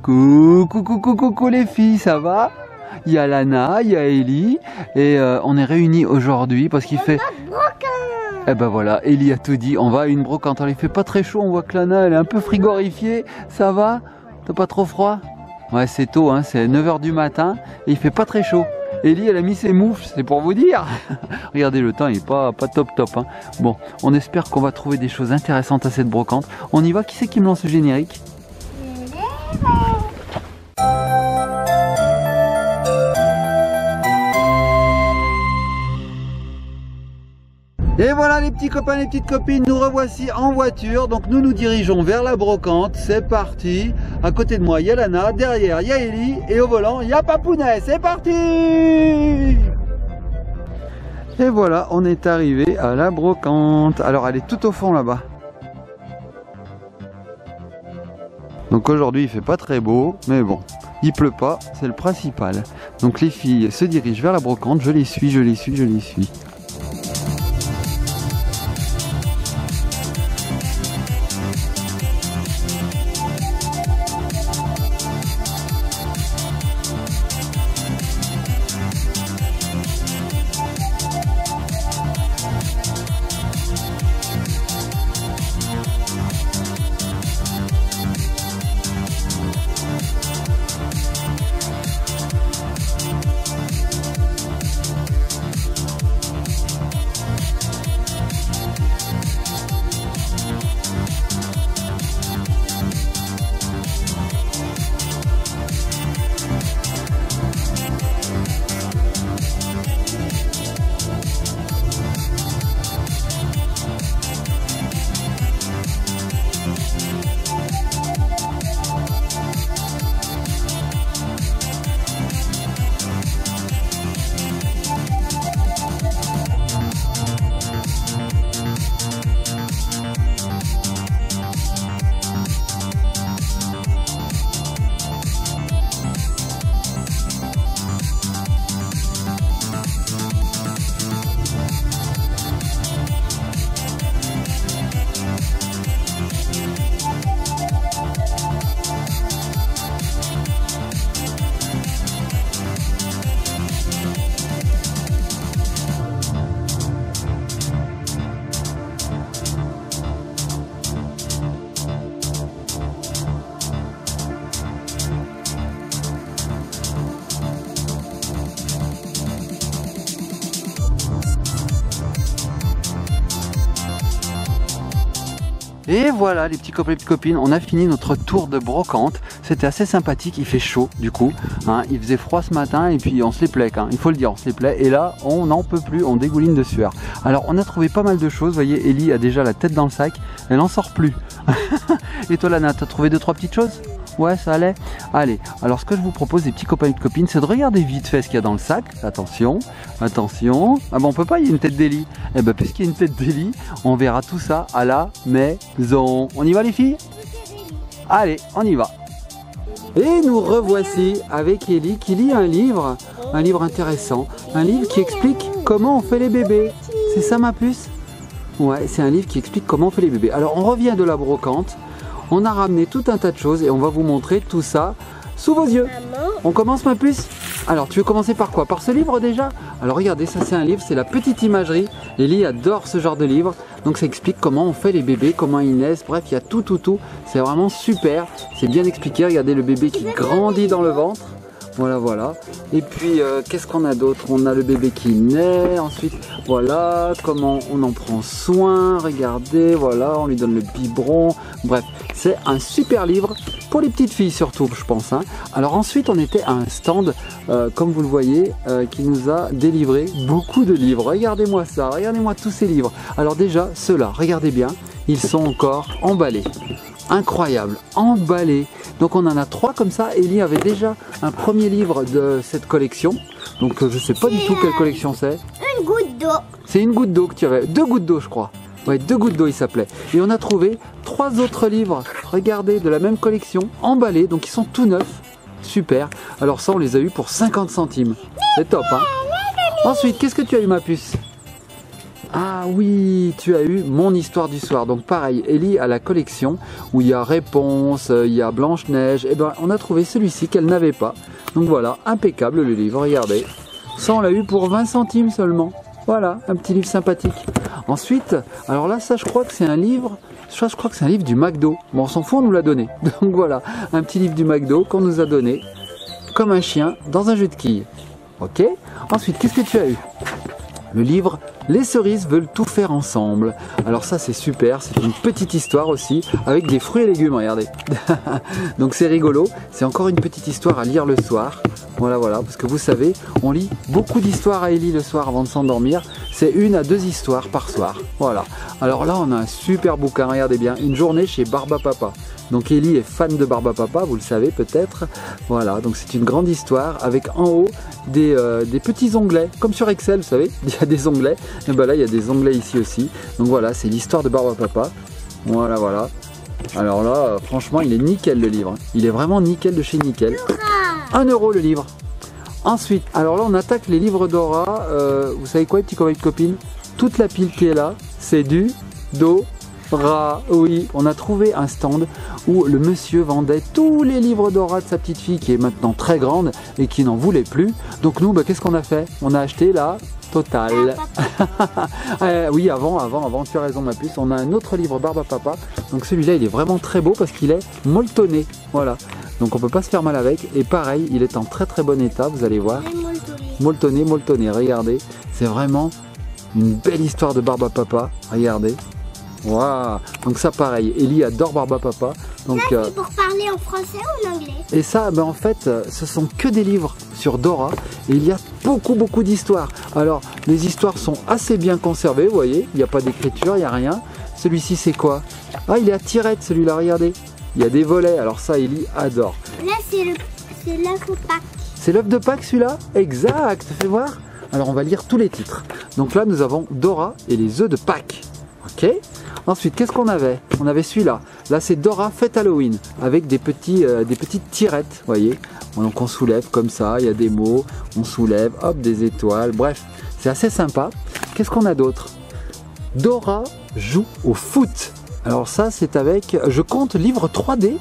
Coucou les filles, ça va? Il y a Lana, il y a Ellie et on est réunis aujourd'hui parce qu'il fait... Eh ben voilà, Ellie a tout dit, on va à une brocante. Alors il fait pas très chaud, on voit que Lana elle est un peu frigorifiée, ça va? T'as pas trop froid? Ouais, c'est tôt, hein, c'est 9 h du matin et il fait pas très chaud. Ellie elle a mis ses moufles, c'est pour vous dire. Regardez, le temps il est pas top hein. Bon, on espère qu'on va trouver des choses intéressantes à cette brocante. On y va, qui c'est qui me lance le générique? Et voilà les petits copains, les petites copines, nous revoici en voiture. Donc nous nous dirigeons vers la brocante, c'est parti. À côté de moi il y a Lana, derrière il y a Ellie et au volant il y a Papounet, c'est parti. Et voilà, on est arrivé à la brocante. Alors elle est tout au fond là-bas. Donc aujourd'hui il fait pas très beau, mais bon, il pleut pas, c'est le principal. Donc les filles se dirigent vers la brocante, je les suis. Et voilà les petits copains et les petites copines, on a fini notre tour de brocante. C'était assez sympathique, il fait chaud du coup, hein. Il faisait froid ce matin et puis on se les plaît, hein. Il faut le dire, on se les plaît. Et là on n'en peut plus, on dégouline de sueur. Alors on a trouvé pas mal de choses, vous voyez Ellie a déjà la tête dans le sac, elle n'en sort plus. Et toi Lana, t'as trouvé 2-3 petites choses? Ouais, ça allait. Allez, alors ce que je vous propose les petits copains et copines, c'est de regarder vite fait ce qu'il y a dans le sac. Attention, attention. Ah bon, on peut pas, il y a une tête d'Ellie. Eh ben puisqu'il y a une tête d'Ellie, on verra tout ça à la maison. On y va les filles? Allez, on y va. Et nous revoici avec Ellie qui lit un livre intéressant, un livre qui explique comment on fait les bébés. C'est ça ma puce? Ouais, c'est un livre qui explique comment on fait les bébés. Alors on revient de la brocante. On a ramené tout un tas de choses et on va vous montrer tout ça sous vos yeux. On commence ma puce? Alors tu veux commencer par quoi? Par ce livre déjà? Alors regardez, ça c'est un livre, c'est la petite imagerie. Ellie adore ce genre de livre. Donc ça explique comment on fait les bébés, comment ils naissent. Bref, il y a tout. C'est vraiment super. C'est bien expliqué. Regardez le bébé qui grandit dans le ventre. Voilà. Et puis, qu'est-ce qu'on a d'autre? On a le bébé qui naît. Ensuite, voilà, comment on en prend soin. Regardez, voilà, on lui donne le biberon. Bref, c'est un super livre pour les petites filles surtout, je pense, hein. Alors ensuite, on était à un stand, comme vous le voyez, qui nous a délivré beaucoup de livres. Regardez-moi ça, regardez-moi tous ces livres. Alors déjà, ceux-là, regardez bien, ils sont encore emballés. Incroyable, emballé. Donc on en a 3 comme ça. Ellie avait déjà un premier livre de cette collection. Donc je sais pas du tout quelle collection c'est. Une goutte d'eau. C'est une goutte d'eau que tu avais. 2 gouttes d'eau je crois. Ouais, 2 gouttes d'eau il s'appelait. Et on a trouvé 3 autres livres, regardez, de la même collection, emballés. Donc ils sont tout neufs. Super. Alors ça on les a eu pour 50 centimes. C'est top hein. Ensuite, qu'est-ce que tu as eu ma puce? Ah oui, tu as eu Mon histoire du soir. Donc pareil, Ellie a la collection où il y a Réponse, il y a Blanche-Neige. Et ben on a trouvé celui-ci qu'elle n'avait pas. Donc voilà, impeccable le livre, regardez. Ça on l'a eu pour 20 centimes seulement. Voilà, un petit livre sympathique. Ensuite, alors là, ça je crois que c'est un livre, je crois que c'est un livre du McDo. Bon, on s'en fout, on nous l'a donné. Donc voilà, un petit livre du McDo qu'on nous a donné, comme un chien, dans un jeu de quilles. Ok. Ensuite, qu'est-ce que tu as eu? Le livre Les cerises veulent tout faire ensemble. Alors ça c'est super, c'est une petite histoire aussi avec des fruits et légumes, regardez. Donc c'est rigolo, c'est encore une petite histoire à lire le soir. Voilà, parce que vous savez, on lit beaucoup d'histoires à Ellie le soir avant de s'endormir. C'est 1 à 2 histoires par soir. Voilà. Alors là on a un super bouquin, regardez bien, une journée chez Barbapapa. Donc Ellie est fan de Barbapapa, vous le savez peut-être. Voilà, donc c'est une grande histoire avec en haut des petits onglets, comme sur Excel, vous savez, il y a des onglets. Et ben là, il y a des onglets ici aussi. Donc voilà, c'est l'histoire de Barbapapa. Voilà. Alors là, franchement, il est nickel le livre. Il est vraiment nickel de chez Nickel. 1 € le livre. Ensuite, alors là, on attaque les livres Dora. Vous savez quoi, les petits copains et copines? Toute la pile qui est là, c'est du Dora. Oui, on a trouvé un stand où le monsieur vendait tous les livres Dora de sa petite fille qui est maintenant très grande et qui n'en voulait plus. Donc nous, qu'est-ce qu'on a fait? On a acheté la totale. Oui, avant, tu as raison ma puce. On a un autre livre Barbapapa. Donc celui-là, il est vraiment très beau parce qu'il est molletonné. Voilà. Donc on peut pas se faire mal avec. Et pareil, il est en très très bon état, vous allez voir. Molletonné, regardez. C'est vraiment une belle histoire de Barbapapa. Regardez. Waouh. Donc ça pareil, Ellie adore Barbapapa. Donc ça c'est pour parler en français ou en anglais? Et ça, en fait, ce sont que des livres sur Dora. Et il y a beaucoup d'histoires. Alors, les histoires sont assez bien conservées, vous voyez. Il n'y a pas d'écriture, il n'y a rien. Celui-ci, c'est quoi? Ah, il est à tirette, celui-là, regardez. Il y a des volets, alors ça, Ellie adore. Là, c'est l'œuf de Pâques. C'est l'œuf de Pâques, celui-là? Exact, fais voir. Alors, on va lire tous les titres. Donc là, nous avons Dora et les œufs de Pâques. Ok. Ensuite, qu'est-ce qu'on avait? On avait celui-là. Là, c'est Dora Fête Halloween avec des petites tirettes, vous voyez. Donc on soulève comme ça, il y a des mots, on soulève, hop, des étoiles. Bref, c'est assez sympa. Qu'est-ce qu'on a d'autre? Dora joue au foot. Alors ça, c'est avec, je compte, livre 3D.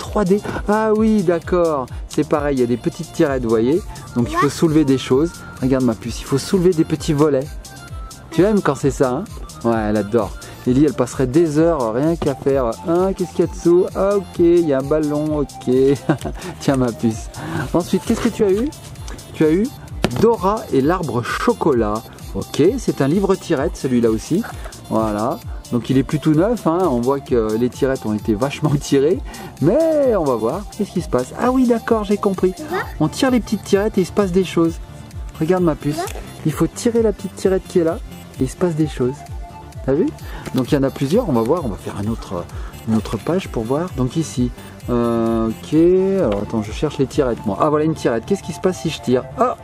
3D. Ah oui, d'accord. C'est pareil, il y a des petites tirettes, vous voyez. Donc il faut soulever des choses. Regarde ma puce, il faut soulever des petits volets. Tu aimes quand c'est ça, hein? Ouais, elle adore. Ellie, elle passerait des heures rien qu'à faire. Qu'est-ce qu'il y a dessous? Ah, ok, il y a un ballon, ok. Tiens, ma puce. Ensuite, qu'est-ce que tu as eu? Tu as eu Dora et l'arbre chocolat. Ok, c'est un livre tirette, celui-là aussi. Voilà. Donc, il est plutôt neuf. Hein. On voit que les tirettes ont été vachement tirées. Mais on va voir. Qu'est-ce qui se passe? Ah oui, d'accord, j'ai compris. On tire les petites tirettes et il se passe des choses. Regarde, ma puce. Il faut tirer la petite tirette qui est là et il se passe des choses. T'as vu? Donc il y en a plusieurs, on va voir, on va faire une autre page pour voir. Donc ici, ok, alors attends, je cherche les tirettes moi. Ah voilà une tirette, qu'est-ce qui se passe si je tire? Ah,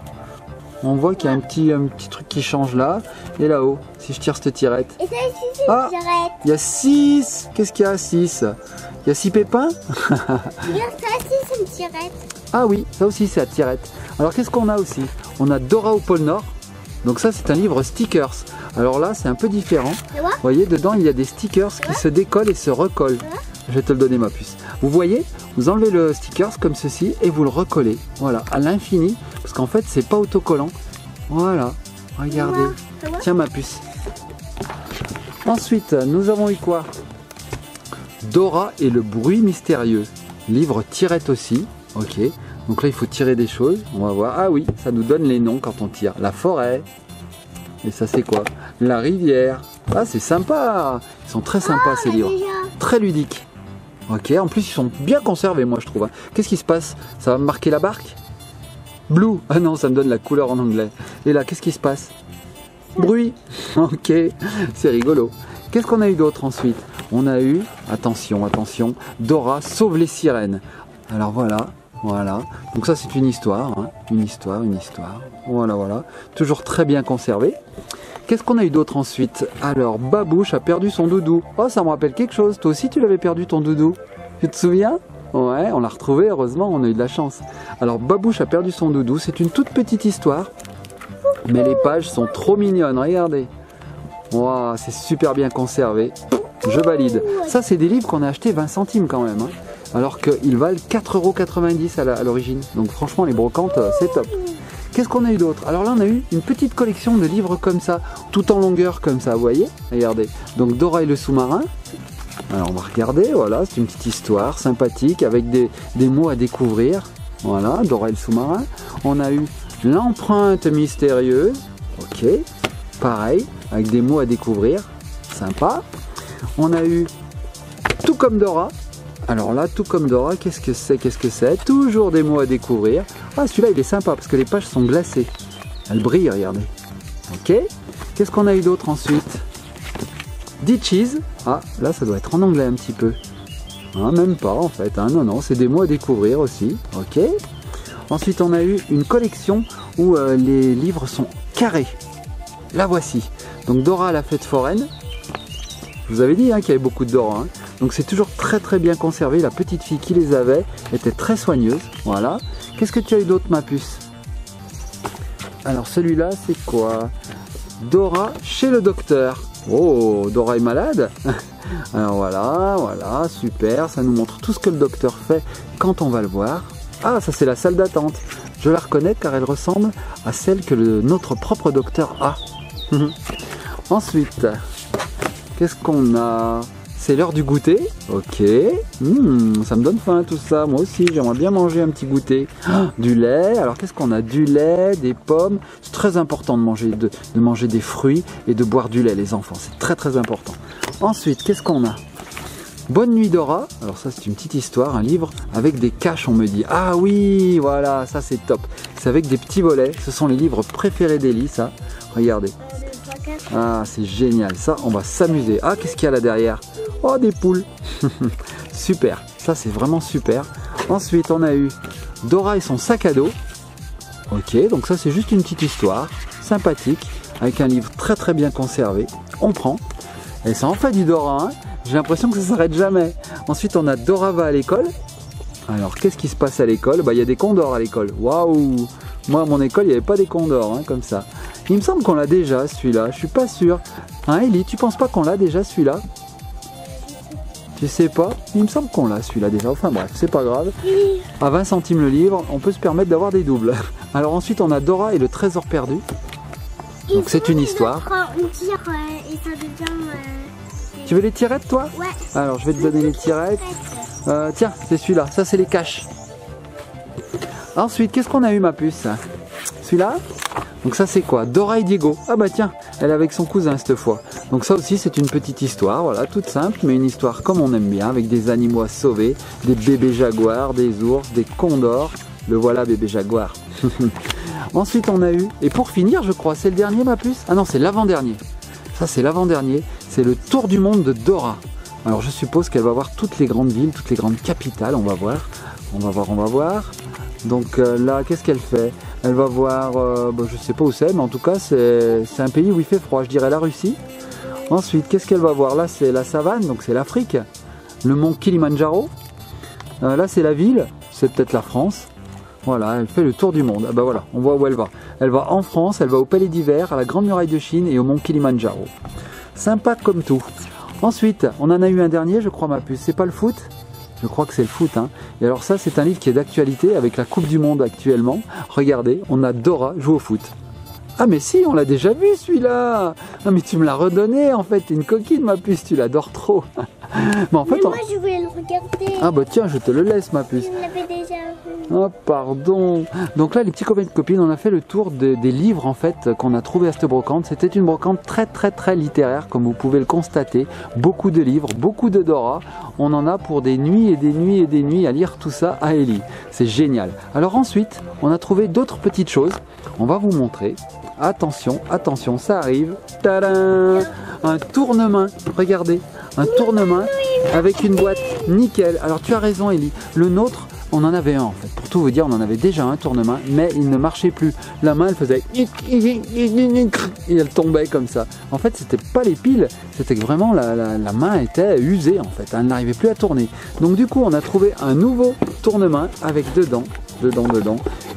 on voit qu'il y a un petit truc qui change là, et là-haut, si je tire cette tirette. Et ça ici c'est une tirette. Il y a 6, qu'est-ce qu'il y a 6? Il y a 6 pépins? Regarde, ça aussi c'est une tirette. Ah oui, ça aussi c'est la tirette. Alors qu'est-ce qu'on a aussi? On a Dora au pôle Nord. Donc ça c'est un livre stickers. Alors là c'est un peu différent. Vous voyez, dedans il y a des stickers qui se décollent et se recollent. Je vais te le donner ma puce. Vous voyez, vous enlevez le stickers comme ceci et vous le recollez. Voilà, à l'infini. Parce qu'en fait c'est pas autocollant. Voilà, regardez. Tiens ma puce. Ensuite nous avons eu quoi? Dora et le bruit mystérieux. Livre tirette aussi. Ok. Donc là, il faut tirer des choses. On va voir. Ah oui, ça nous donne les noms quand on tire. La forêt. Et ça, c'est quoi? La rivière. Ah, c'est sympa. Ils sont très sympas, ces livres. Très ludiques. Ok, en plus, ils sont bien conservés, moi, je trouve. Qu'est-ce qui se passe? Ça va me marquer la barque? Blue. Ah non, ça me donne la couleur en anglais. Et là, qu'est-ce qui se passe? Bruit. Ok, c'est rigolo. Qu'est-ce qu'on a eu d'autre ensuite? On a eu, attention, Dora sauve les sirènes. Alors voilà. Donc ça c'est une histoire, hein. Une histoire. Voilà. Toujours très bien conservé. Qu'est-ce qu'on a eu d'autre ensuite? Alors, Babouche a perdu son doudou. Oh, ça me rappelle quelque chose. Toi aussi tu l'avais perdu ton doudou. Tu te souviens? Ouais, on l'a retrouvé, heureusement, on a eu de la chance. Alors, Babouche a perdu son doudou. C'est une toute petite histoire. Mais les pages sont trop mignonnes, regardez. Wow, c'est super bien conservé. Je valide. Ça, c'est des livres qu'on a achetés 20 centimes quand même. Hein. Alors qu'ils valent 4,90 € à l'origine. Donc franchement, les brocantes, c'est top. Qu'est-ce qu'on a eu d'autre? Alors là, on a eu une petite collection de livres comme ça, tout en longueur comme ça, vous voyez? Regardez. Donc Dora et le sous-marin. Alors on va regarder, voilà, c'est une petite histoire sympathique avec des mots à découvrir. Voilà, Dora et le sous-marin. On a eu l'empreinte mystérieuse. Ok, pareil, avec des mots à découvrir. Sympa. On a eu Tout comme Dora. Alors là, Tout comme Dora, qu'est-ce que c'est? Qu'est-ce que c'est? Toujours des mots à découvrir. Ah, celui-là, il est sympa parce que les pages sont glacées. Elles brillent, regardez. Ok. Qu'est-ce qu'on a eu d'autre ensuite? Ditches. Ah, là, ça doit être en anglais un petit peu. Hein, même pas, en fait. Hein. Non, non, c'est des mots à découvrir aussi. Ok. Ensuite, on a eu une collection où les livres sont carrés. La voici. Donc, Dora, la fête foraine. Je vous avais dit hein, qu'il y avait beaucoup de Dora. Hein. Donc c'est toujours très très bien conservé. La petite fille qui les avait était très soigneuse. Voilà. Qu'est-ce que tu as eu d'autre, ma puce? Alors celui-là, c'est quoi? Dora chez le docteur. Oh, Dora est malade. Alors voilà, voilà, super. Ça nous montre tout ce que le docteur fait quand on va le voir. Ah, ça c'est la salle d'attente. Je la reconnais car elle ressemble à celle que notre propre docteur a. Ensuite, qu'est-ce qu'on a? C'est l'heure du goûter. Ok. Ça me donne faim tout ça. Moi aussi, j'aimerais bien manger un petit goûter. Du lait. Alors, qu'est-ce qu'on a? Du lait, des pommes. C'est très important de manger des fruits et de boire du lait, les enfants. C'est très très important. Ensuite, qu'est-ce qu'on a? Bonne nuit Dora. Alors ça, c'est une petite histoire, un livre avec des caches, on me dit. Ah oui, voilà, ça c'est top. C'est avec des petits volets. Ce sont les livres préférés d'Ellie, ça. Regardez. Ah, c'est génial. Ça, on va s'amuser. Ah, qu'est-ce qu'il y a là derrière? Oh, des poules. Super. Ça, c'est vraiment super. Ensuite, on a eu Dora et son sac à dos. Ok, donc ça, c'est juste une petite histoire sympathique avec un livre très très bien conservé. On prend. Et ça en fait du Dora, hein. J'ai l'impression que ça s'arrête jamais. Ensuite, on a Dora va à l'école. Alors, qu'est-ce qui se passe à l'école? Bah, il y a des condors à l'école. Waouh! Moi, à mon école, il n'y avait pas des condors, hein, comme ça. Il me semble qu'on l'a déjà, celui-là. Je suis pas sûr. Hein, Ellie, tu penses pas qu'on l'a déjà, celui-là? Tu sais pas? Il me semble qu'on l'a, celui-là, déjà. Enfin, bref, c'est pas grave. À 20 centimes le livre, on peut se permettre d'avoir des doubles. Alors, ensuite, on a Dora et le trésor perdu. Donc, c'est une histoire. Tu veux les tirettes, toi? Ouais. Alors, je vais te donner les tirettes. Tiens, c'est celui-là. Ça, c'est les caches. Ensuite, qu'est-ce qu'on a eu, ma puce? Celui-là? Donc ça, c'est quoi? Dora et Diego. Ah bah tiens, elle est avec son cousin cette fois. Donc ça aussi, c'est une petite histoire. Voilà, toute simple, mais une histoire comme on aime bien, avec des animaux à sauver, des bébés jaguars, des ours, des condors. Le voilà, bébé jaguar. Ensuite, on a eu... Et pour finir, je crois, c'est le dernier, ma puce? Ah non, c'est l'avant-dernier. Ça, c'est l'avant-dernier. C'est le tour du monde de Dora. Alors, je suppose qu'elle va voir toutes les grandes villes, toutes les grandes capitales. On va voir. On va voir, on va voir. Donc là, qu'est-ce qu'elle fait? Elle va voir, je sais pas où c'est, mais en tout cas, c'est un pays où il fait froid. Je dirais la Russie. Ensuite, qu'est-ce qu'elle va voir? Là, c'est la savane, donc c'est l'Afrique. Le mont Kilimandjaro. Là, c'est la ville. C'est peut-être la France. Voilà, elle fait le tour du monde. Ah bah voilà, on voit où elle va. Elle va en France, elle va au Palais d'Hiver, à la Grande Muraille de Chine et au mont Kilimandjaro. Sympa comme tout. Ensuite, on en a eu un dernier, je crois, ma puce. C'est pas le foot? Je crois que c'est le foot. Hein. Et alors ça, c'est un livre qui est d'actualité avec la Coupe du Monde actuellement. Regardez, on a Dora joue au foot. Ah mais si, on l'a déjà vu celui-là. Ah mais tu me l'as redonné en fait. T'es une coquine, ma puce, tu l'adores trop. Mais en fait, moi, je voulais le regarder. Ah bah tiens, je te le laisse, ma puce. Je l'avais déjà vu. Oh pardon. Donc là, les petits copains et copines, on a fait le tour des livres en fait qu'on a trouvé à cette brocante. C'était une brocante très très très littéraire, comme vous pouvez le constater. Beaucoup de livres, beaucoup de Dora. On en a pour des nuits et des nuits et des nuits à lire tout ça à Ellie. C'est génial. Alors ensuite, on a trouvé d'autres petites choses. On va vous montrer. Attention, attention, ça arrive. Tadam! Un tourne-main. Regardez, un tourne-main avec une boîte nickel. Alors tu as raison, Ellie. Le nôtre, on en avait un en fait. Pour tout vous dire, on en avait déjà un tourne-main, mais il ne marchait plus. La main, elle faisait et elle tombait comme ça. En fait, c'était pas les piles, c'était que vraiment la main était usée en fait. Elle n'arrivait plus à tourner. Donc du coup, on a trouvé un nouveau tourne-main avec dedans,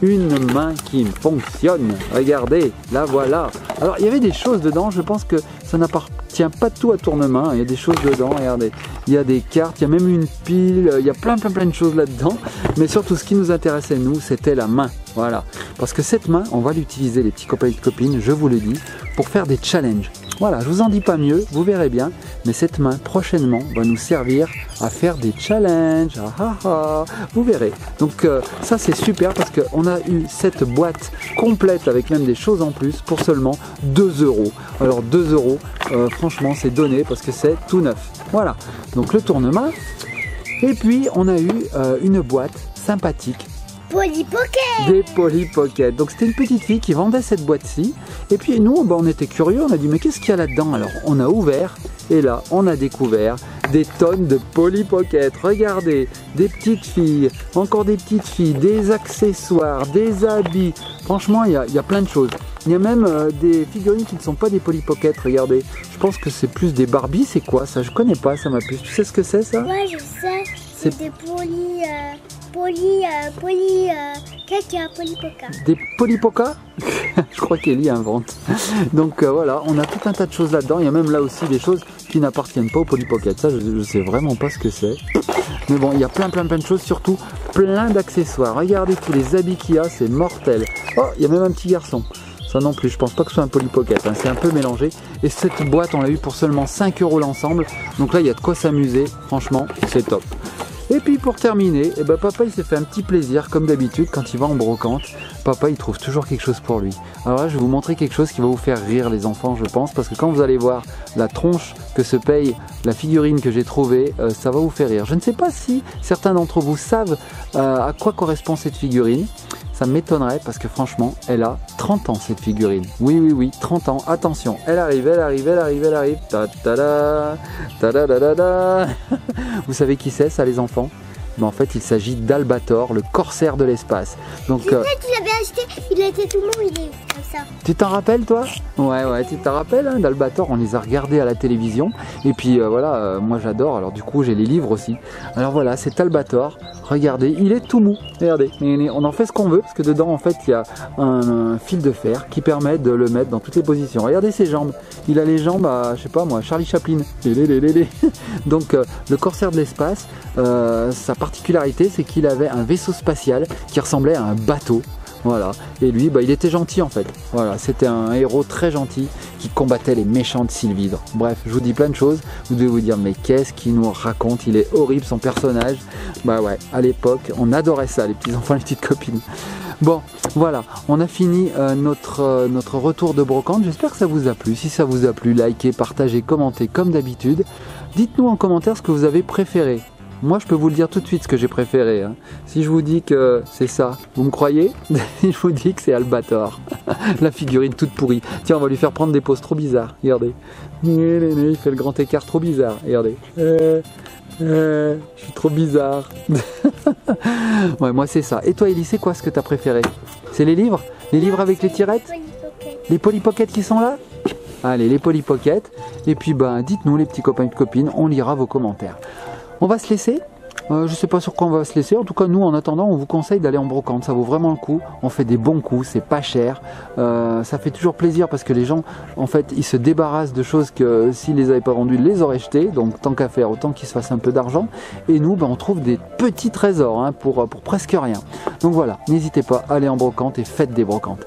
une main qui fonctionne. Regardez, la voilà. Alors il y avait des choses dedans, je pense que ça n'appartient pas tout à Tournement. Il y a des choses dedans, regardez. Il y a des cartes, il y a même une pile, il y a plein de choses là-dedans. Mais surtout, ce qui nous intéressait, nous, c'était la main. Voilà. Parce que cette main, on va l'utiliser, les petits copains et copines, je vous le dis, pour faire des challenges. Voilà, je vous en dis pas mieux, vous verrez bien. Mais cette main, prochainement, va nous servir à faire des challenges. Vous verrez. Donc ça, c'est super parce qu'on a eu cette boîte complète avec même des choses en plus pour seulement 2 €. Alors 2 €, franchement, c'est donné parce que c'est tout neuf. Voilà, donc le Tournement. Et puis, on a eu une boîte sympathique. Polly Pocket. Des Polly Pocket. Donc c'était une petite fille qui vendait cette boîte-ci. Et puis nous, on était curieux, on a dit mais qu'est-ce qu'il y a là-dedans? Alors on a ouvert et là on a découvert des tonnes de Polly Pocket. Regardez, des petites filles, encore des petites filles, des accessoires, des habits. Franchement, il y a plein de choses. Il y a même des figurines qui ne sont pas des Polly Pocket, regardez. Je pense que c'est plus des Barbie, c'est quoi ça? Je connais pas ça, ma puce. Tu sais ce que c'est ça? Ouais, je sais. C'est des caca, Polly Pocket. Des Polly Pocket. Je crois qu'Ellie invente. Donc voilà, on a tout un tas de choses là-dedans. Il y a même là aussi des choses qui n'appartiennent pas au Polly Pocket. Ça, je sais vraiment pas ce que c'est. Mais bon, il y a plein de choses, surtout plein d'accessoires. Regardez tous les habits qu'il y a, c'est mortel. Oh, il y a même un petit garçon. Ça non plus, je pense pas que ce soit un Polly Pocket, hein. C'est un peu mélangé. Et cette boîte, on l'a eu pour seulement 5 € l'ensemble. Donc là, il y a de quoi s'amuser. Franchement, c'est top. Et puis pour terminer, eh ben, papa il s'est fait un petit plaisir comme d'habitude quand il va en brocante. Papa il trouve toujours quelque chose pour lui. Alors là je vais vous montrer quelque chose qui va vous faire rire les enfants je pense. Parce que quand vous allez voir la tronche que se paye la figurine que j'ai trouvée, ça va vous faire rire. Je ne sais pas si certains d'entre vous savent à quoi correspond cette figurine. Ça m'étonnerait parce que franchement, elle a 30 ans cette figurine. Oui, 30 ans. Attention, elle arrive. Ta-da-da-da-da. Ta-da-da-da-da. Vous savez qui c'est ça les enfants? Mais en fait, il s'agit d'Albator, le corsaire de l'espace. Donc, tu l'avais acheté, il était tout mou, il est comme ça. Tu t'en rappelles toi? Ouais, tu t'en rappelles hein, d'Albator, on les a regardés à la télévision. Et puis voilà, moi j'adore, alors du coup j'ai les livres aussi. Alors voilà, c'est Albator, regardez, il est tout mou. Regardez, on en fait ce qu'on veut, parce que dedans en fait il y a un fil de fer qui permet de le mettre dans toutes les positions. Regardez ses jambes, il a les jambes à, je sais pas moi, Charlie Chaplin. Donc le corsaire de l'espace, sa particularité c'est qu'il avait un vaisseau spatial qui ressemblait à un bateau. Voilà, et lui, il était gentil en fait. Voilà, c'était un héros très gentil qui combattait les méchants de Sylvidre. Bref, je vous dis plein de choses. Vous devez vous dire, mais qu'est-ce qu'il nous raconte? Il est horrible son personnage. Bah ouais, à l'époque, on adorait ça, les petits enfants, les petites copines. Bon, voilà, on a fini notre retour de brocante. J'espère que ça vous a plu. Si ça vous a plu, likez, partagez, commentez comme d'habitude. Dites-nous en commentaire ce que vous avez préféré. Moi, je peux vous le dire tout de suite ce que j'ai préféré. Hein. Si je vous dis que c'est ça, vous me croyez? Si je vous dis que c'est Albator, la figurine toute pourrie. Tiens, on va lui faire prendre des poses trop bizarres. Regardez. Il fait le grand écart trop bizarre. Regardez. Je suis trop bizarre. Ouais, moi c'est ça. Et toi, Ellie, c'est quoi ce que tu as préféré? C'est les livres? Les livres avec les tirettes? Les Polly Pocket qui sont là? Allez, les Polly Pocket. Et puis, dites-nous, les petits copains et copines, on lira vos commentaires. On va se laisser, je sais pas sur quoi on va se laisser, en tout cas nous en attendant on vous conseille d'aller en brocante, ça vaut vraiment le coup, on fait des bons coups, c'est pas cher, ça fait toujours plaisir parce que les gens en fait ils se débarrassent de choses que s'ils les avaient pas vendues ils les auraient jetées, donc tant qu'à faire autant qu'ils se fassent un peu d'argent, et nous on trouve des petits trésors hein, pour presque rien. Donc voilà, n'hésitez pas à aller en brocante et faites des brocantes.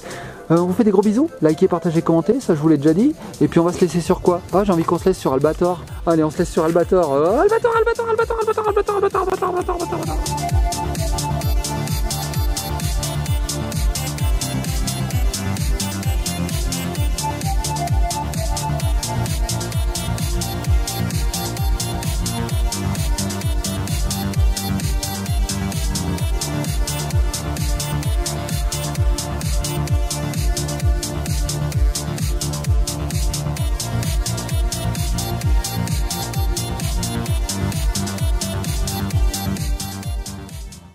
On vous fait des gros bisous, likez, partagez, commentez, ça je vous l'ai déjà dit. Et puis on va se laisser sur quoi? Ah, j'ai envie qu'on se laisse sur Albator. Allez, on se laisse sur Albator. Albator.